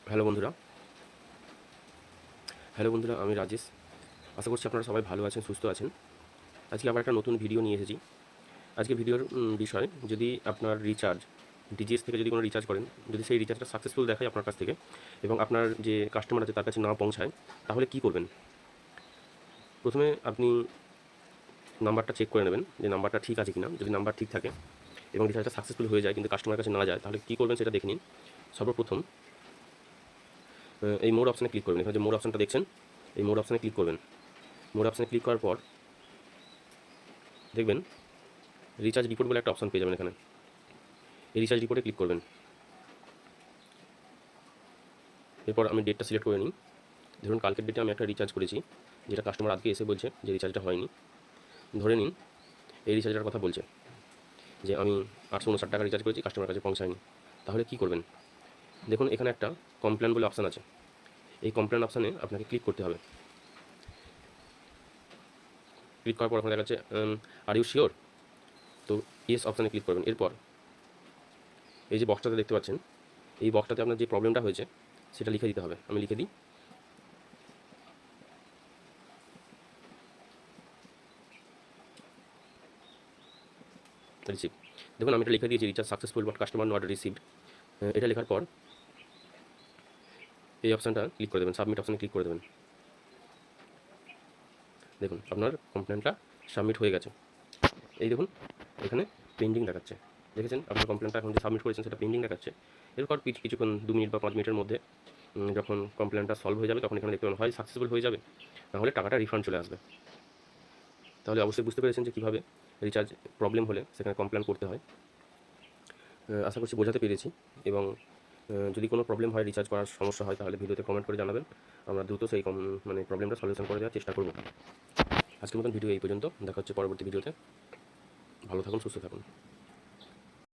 Hello বন্ধুরা hello বন্ধুরা, আমি রাজেশ। আশা করছি আপনারা সবাই ভালো আছেন, সুস্থ আছেন। আজকে আবার একটা নতুন ভিডিও নিয়ে এসেছি। আজকে ভিডিওর বিষয়, যদি আপনার রিচার্জ ডিজিএস থেকে যদি কোনো রিচার্জ করেন, যদি সেই রিচার্জটা সাকসেসফুল দেখায় আপনার কাছ থেকে এবং আপনার যে কাস্টমার আছে তার কাছে না পৌঁছায়, তাহলে কী করবেন? প্রথমে আপনি নাম্বারটা চেক করে নেবেন যে নাম্বারটা ঠিক আছে কিনা। যদি নাম্বার ঠিক থাকে এবং রিচার্জটা সাকসেসফুল হয়ে যায় কিন্তু কাস্টমারের কাছে না যায়, তাহলে কী করবেন সেটা দেখে নিন। সর্বপ্রথম এই মোড অপশানে ক্লিক করবেন। এখানে যে মোড অপশানটা দেখছেন, এই মোড অপশানে ক্লিক করবেন। মোড অপশানে ক্লিক করার পর দেখবেন রিচার্জ রিপোর্ট বলে একটা অপশন পেয়ে যাবেন। এখানে এই রিচার্জ রিপোর্টে ক্লিক করবেন। এরপর আমি ডেটটা সিলেক্ট করে নিই। ধরুন কালকের ডেটে আমি একটা রিচার্জ করেছি, যেটা কাস্টমার আজকে এসে বলছে যে রিচার্জটা হয়নি। ধরে নিন এই রিচার্জটার কথা বলছে যে আমি 859 টাকা রিচার্জ করেছি, কাস্টমার কাছে পৌঁছায়নি। তাহলে কী করবেন? দেখুন এখানে একটা কমপ্লেন বলে অপশান আছে। এই কমপ্লেন অপশানে আপনাকে ক্লিক করতে হবে। ক্লিক করার পর ওখানে দেখা যাচ্ছে আর ইউ শিওর, তো ইয়েস অপশানে ক্লিক করবেন। এরপর এই যে বক্সটাতে দেখতে পাচ্ছেন, এই বক্সটাতে আপনার যে প্রবলেমটা হয়েছে সেটা লিখে দিতে হবে। আমি লিখে দিই। রিসিভ। দেখুন আমি এটা লিখে দিয়েছি, recharge successful but customer not received. এটা লেখার পর এই অপশানটা ক্লিক করে দেবেন, সাবমিট অপশানে ক্লিক করে দেবেন। দেখুন আপনার কমপ্লেনটা সাবমিট হয়ে গেছে। এই দেখুন এখানে পেন্ডিং দেখাচ্ছে। দেখেছেন আপনার কমপ্লেনটা এখন যে সাবমিট করেছেন সেটা পেন্ডিং দেখাচ্ছে। এরপর কিছুক্ষণ 2 মিনিট বা 5 মিনিটের মধ্যে যখন কমপ্লেনটা সলভ হয়ে যাবে তখন এখানে দেখতে পাবেন হয় সাকসেসফুল হয়ে যাবে, নাহলে টাকাটা রিফান্ড চলে আসবে। তাহলে অবশ্যই বুঝতে পেরেছেন যে কীভাবে রিচার্জ প্রবলেম হলে সেখানে কমপ্লেন করতে হয়। আশা করছি বোঝাতে পেরেছি। এবং যদি কোনো প্রবলেম হয়, রিচার্জ করার সমস্যা হয়, তাহলে ভিডিওতে কমেন্ট করে জানাবেন। আমরা দ্রুত সেই প্রবলেমটা সলিউশন করে দেওয়ার চেষ্টা করব। আজকের মতন ভিডিও এই পর্যন্ত। দেখা হচ্ছে পরবর্তী ভিডিওতে। ভালো থাকুন, সুস্থ থাকুন।